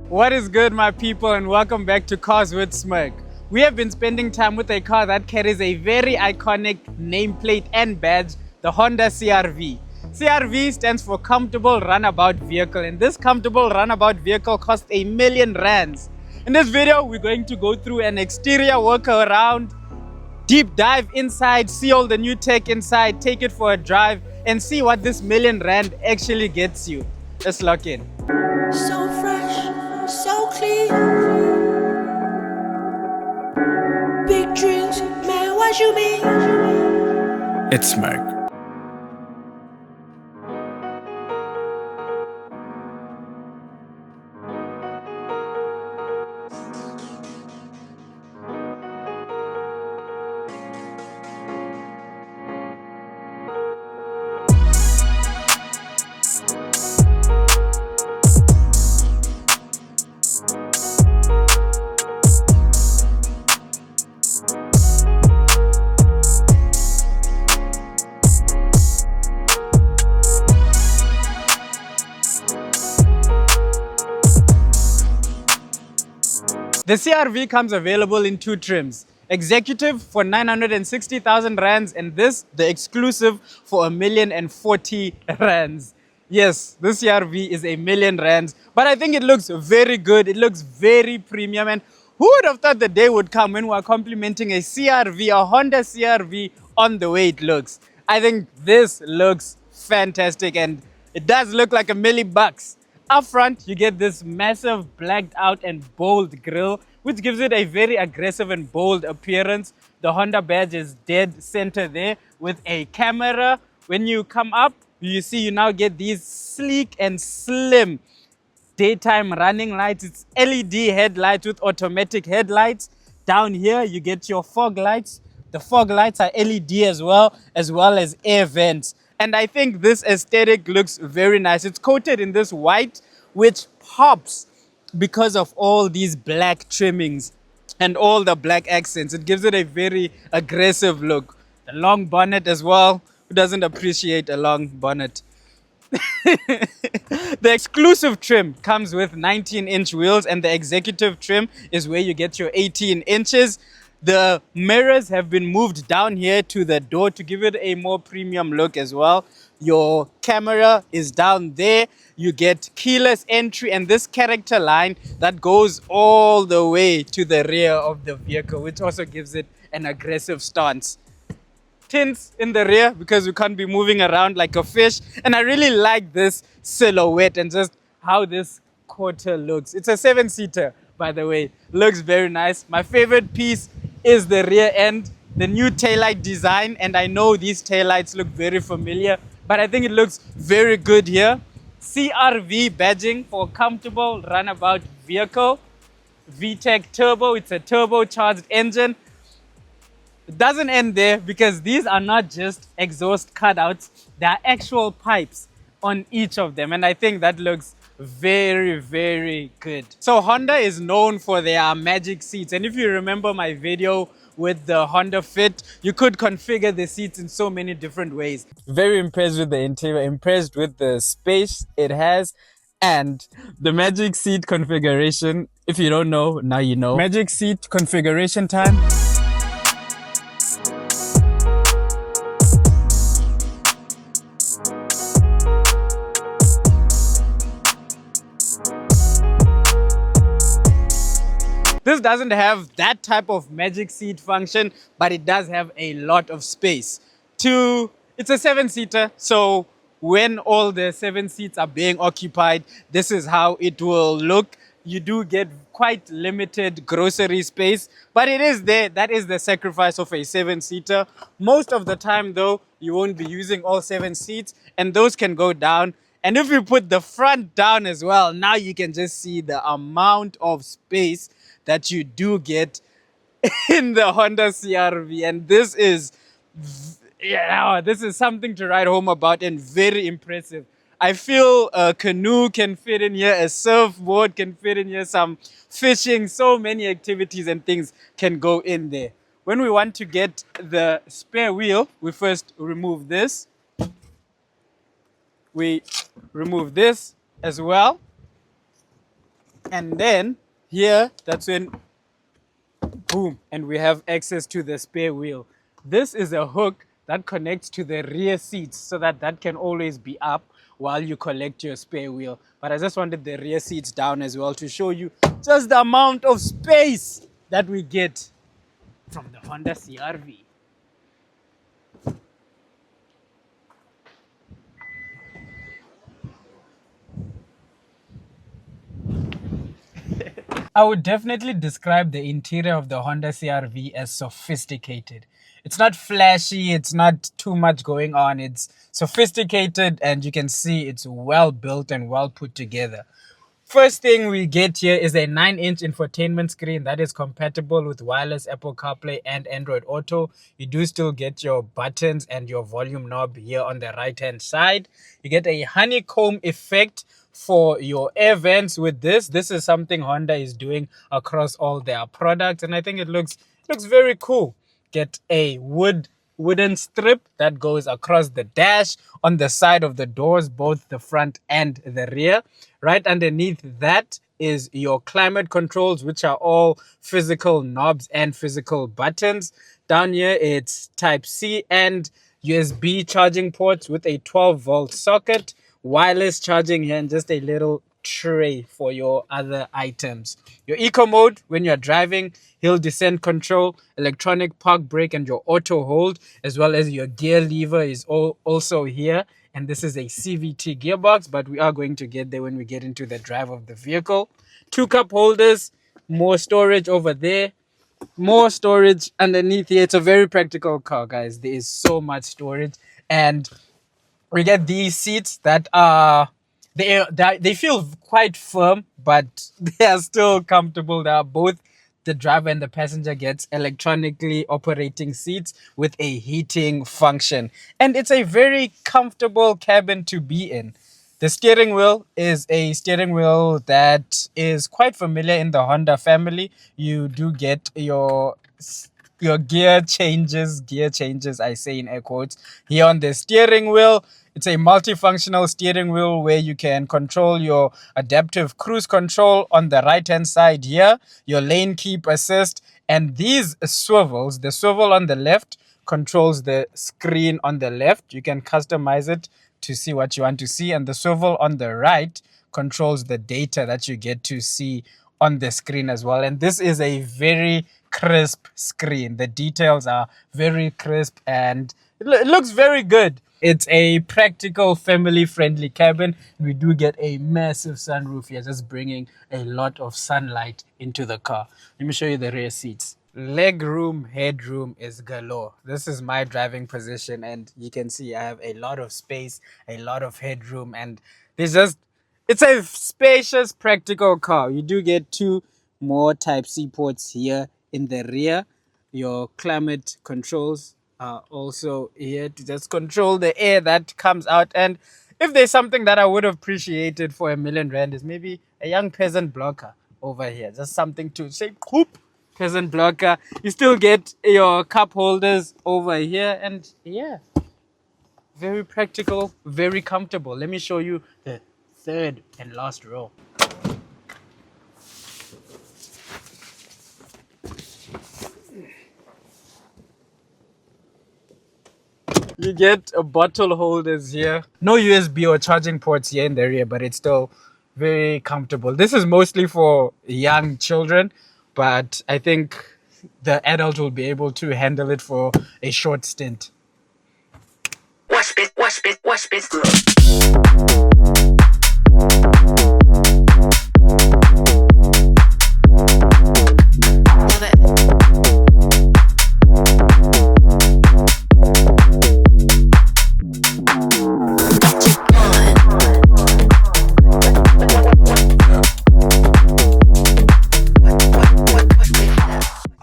What is good, my people, and welcome back to Cars with Smirk. We have been spending time with a car that carries a very iconic nameplate and badge, the Honda CR-V. CR-V stands for Comfortable Runabout Vehicle, and this comfortable runabout vehicle costs R1,000,000. In this video, we're going to go through an exterior work around, deep dive inside, see all the new tech inside, take it for a drive, and see what this R1,000,000 actually gets you. Let's lock in. So fresh, so clean. Big dreams, man, what you mean? It's Smirk. The CR-V comes available in two trims. Executive for 960,000 rands, and this, the exclusive, for R1,040,000. Yes, this CR-V is R1,000,000, but I think it looks very good. It looks very premium, and who would have thought the day would come when we're complimenting a CR-V, a Honda CR-V, on the way it looks. I think this looks fantastic, and it does look like $1,000,000. Up front, you get this massive blacked out and bold grille, which gives it a very aggressive and bold appearance. The Honda badge is dead center there with a camera. When you come up, you see you now get these sleek and slim daytime running lights. It's LED headlights with automatic headlights. Down here, you get your fog lights. The fog lights are LED as well as air vents. And I think this aesthetic looks very nice. It's coated in this white, which pops because of all these black trimmings and all the black accents. It gives it a very aggressive look. The long bonnet as well. Who doesn't appreciate a long bonnet? The exclusive trim comes with 19-inch wheels, and the executive trim is where you get your 18 inches. The mirrors have been moved down here to the door to give it a more premium look as well. Your camera is down there. You get keyless entry and this character line that goes all the way to the rear of the vehicle, which also gives it an aggressive stance. Tints in the rear because we can't be moving around like a fish. And I really like this silhouette and just how this quarter looks. It's a 7-seater, by the way. Looks very nice. My favorite piece is the rear end, the new taillight design. And I know these taillights look very familiar, but I think it looks very good here. CR-V badging for comfortable runabout vehicle. VTEC turbo, it's a turbocharged engine. It doesn't end there because these are not just exhaust cutouts, there are actual pipes on each of them, and I think that looks very good. So Honda is known for their magic seats, and if you remember my video with the Honda Fit, you could configure the seats in so many different ways. Very impressed with the interior, impressed with the space it has, and the magic seat configuration. If you don't know, now you know. Magic seat configuration time. This doesn't have that type of magic seat function, but it does have a lot of space. It's a 7-seater, so when all the 7 seats are being occupied, this is how it will look. You do get quite limited grocery space, but it is there. That is the sacrifice of a 7-seater. Most of the time, though, you won't be using all 7 seats, and those can go down. And if you put the front down as well, now you can just see the amount of space that you do get in the Honda CR-V, and this is something to write home about and very impressive. I feel a canoe can fit in here, a surfboard can fit in here, some fishing, so many activities and things can go in there. When we want to get the spare wheel, we first remove this. We remove this as well. And then here, that's when boom, and we have access to the spare wheel. This is a hook that connects to the rear seats so that that can always be up while you collect your spare wheel. But I just wanted the rear seats down as well to show you just the amount of space that we get from the Honda CR-V. I would definitely describe the interior of the Honda CR-V as sophisticated. It's not flashy, it's not too much going on. It's sophisticated and you can see it's well built and well put together. First thing we get here is a 9-inch infotainment screen that is compatible with wireless Apple CarPlay and Android Auto. You do still get your buttons and your volume knob here on the right hand side. You get a honeycomb effect for your air vents with this. This is something Honda is doing across all their products, and I think it looks very cool. Get a wooden strip that goes across the dash on the side of the doors, both the front and the rear. Right underneath that is your climate controls, which are all physical knobs and physical buttons. Down here it's type C and USB charging ports with a 12-volt socket, wireless charging here, and just a little tray for your other items. Your eco mode when you're driving, hill descent control, electronic park brake, and your auto hold, as well as your gear lever is also here. And this is a CVT gearbox, but we are going to get there when we get into the drive of the vehicle. 2 cup holders, more storage over there, more storage underneath here. It's a very practical car, guys. There is so much storage, and we get these seats that are they feel quite firm, but they are still comfortable. They are both, the driver and the passenger gets electronically operating seats with a heating function, and it's a very comfortable cabin to be in. The steering wheel is a steering wheel that is quite familiar in the Honda family. You do get your gear changes, I say in air quotes, here on the steering wheel. It's a multifunctional steering wheel where you can control your adaptive cruise control on the right hand side here, your lane keep assist, and these swivels, the swivel on the left controls the screen on the left. You can customize it to see what you want to see, and the swivel on the right controls the data that you get to see on the screen as well. And this is a very crisp screen. The details are very crisp and it looks very good. It's a practical family friendly cabin. We do get a massive sunroof here, just bringing a lot of sunlight into the car. Let me show you the rear seats. Leg room, headroom is galore. This is my driving position, and you can see I have a lot of space, a lot of headroom, and it's a spacious, practical car. You do get 2 more type C ports here in the rear. Your climate controls are also here to just control the air that comes out. And if there's something that I would have appreciated for R1,000,000 is maybe a young peasant blocker over here. Just something to say, whoop, peasant blocker. You still get your cup holders over here, and yeah, very practical, very comfortable. Let me show you the third and last row. You get a bottle holders here. No USB or charging ports here in the rear, but it's still very comfortable. This is mostly for young children, but I think the adult will be able to handle it for a short stint. Watch this, watch this, watch this.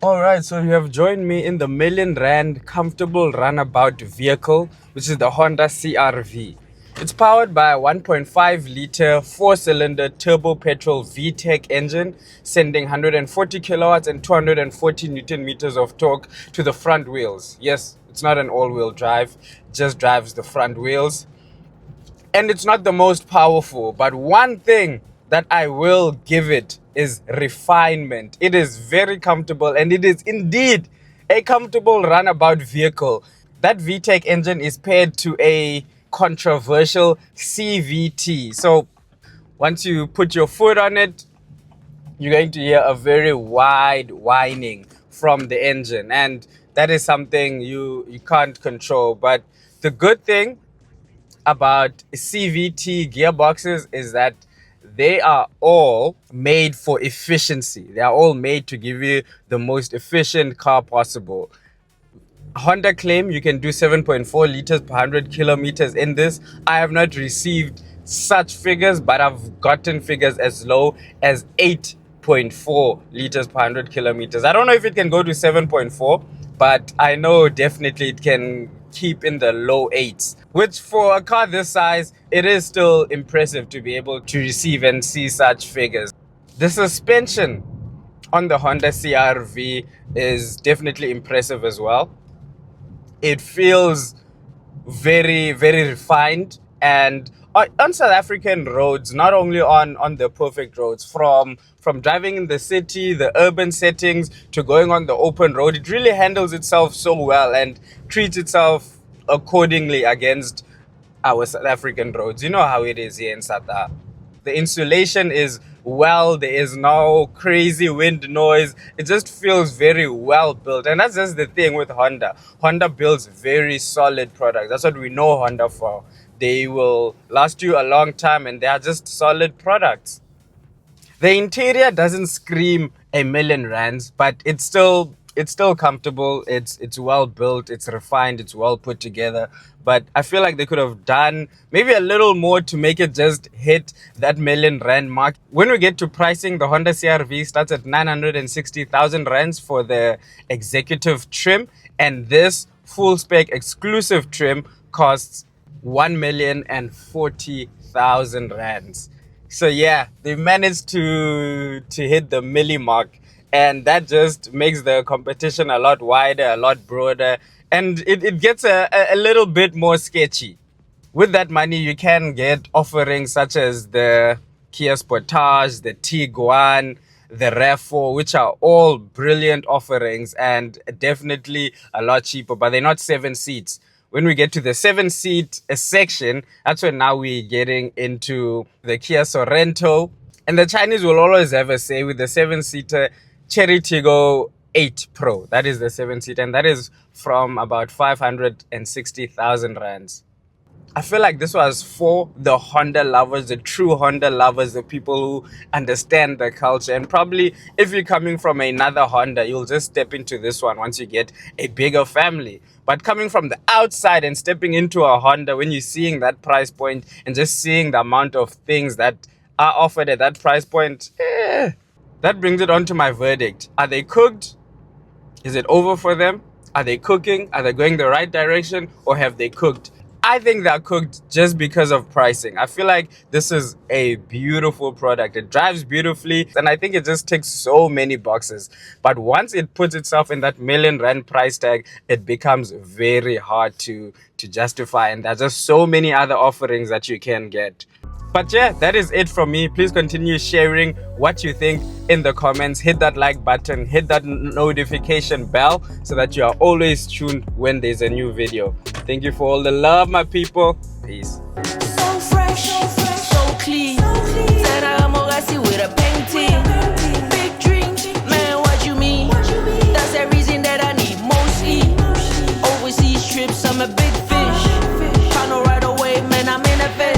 Alright, so you have joined me in the R1,000,000 comfortable runabout vehicle, which is the Honda CR-V. It's powered by a 1.5-liter 4-cylinder turbo petrol VTEC engine, sending 140 kilowatts and 240 Newton meters of torque to the front wheels. Yes, it's not an all-wheel drive, it just drives the front wheels. And it's not the most powerful, but one thing that I will give it is refinement. It is very comfortable, and it is indeed a comfortable runabout vehicle. That VTEC engine is paired to a controversial CVT. So once you put your foot on it, you're going to hear a very wide whining from the engine, and that is something you can't control. But the good thing about CVT gearboxes is that they are all made for efficiency. They are all made to give you the most efficient car possible. Honda claim you can do 7.4 liters per 100 kilometers in this. I have not received such figures, but I've gotten figures as low as 8.4 liters per 100 kilometers. I don't know if it can go to 7.4, but I know definitely it can keep in the low 8s, which for a car this size, it is still impressive to be able to receive and see such figures. The suspension on the Honda CR-V is definitely impressive as well. It feels very, very refined, and on South African roads, not only on the perfect roads, from driving in the city, the urban settings, to going on the open road, it really handles itself so well and treats itself accordingly against our South African roads. You know how it is here in South Africa. The insulation is well, there is no crazy wind noise. It just feels very well built, and that's just the thing with Honda. Honda builds very solid products. That's what we know Honda for. They will last you a long time, and they are just solid products. The interior doesn't scream a million rands, but it's still comfortable. It's well built, it's refined, it's well put together. But I feel like they could have done maybe a little more to make it just hit that million rand mark. When we get to pricing, the Honda CR-V starts at 960,000 rands for the executive trim, and this full spec exclusive trim costs 1,040,000 rands. So yeah, they managed to hit the milli mark, and that just makes the competition a lot wider, a lot broader, and it gets a little bit more sketchy. With that money, you can get offerings such as the Kia Sportage, the Tiguan, the RAV4, which are all brilliant offerings and definitely a lot cheaper, but they're not 7 seats. When we get to the 7-seat section, that's when now we're getting into the Kia Sorento. And the Chinese will always have a say with the 7-seater Cherry Tiggo 8 Pro. That is the 7-seater, and that is from about 560,000 rands. I feel like this was for the Honda lovers, the true Honda lovers, the people who understand the culture. And probably if you're coming from another Honda, you'll just step into this one once you get a bigger family. But coming from the outside and stepping into a Honda, when you're seeing that price point and just seeing the amount of things that are offered at that price point, that brings it on to my verdict. Are they cooked? Is it over for them? Are they cooking? Are they going the right direction? Or have they cooked? I think they're cooked just because of pricing. I feel like this is a beautiful product. It drives beautifully, and I think it just ticks so many boxes. But once it puts itself in that million rand price tag, it becomes very hard to justify, and there's just so many other offerings that you can get. But yeah, that is it from me. Please continue sharing what you think in the comments. Hit that like button, hit that notification bell so that you are always tuned when there's a new video. Thank you for all the love, my people. Peace. So fresh, so clean. Said I'm with a Peng Ting. Big dreams, man, what you mean? That's the reason that I need mostly overseas trips. I'm a big fish. Tryna ride away, man, I'm in a fish.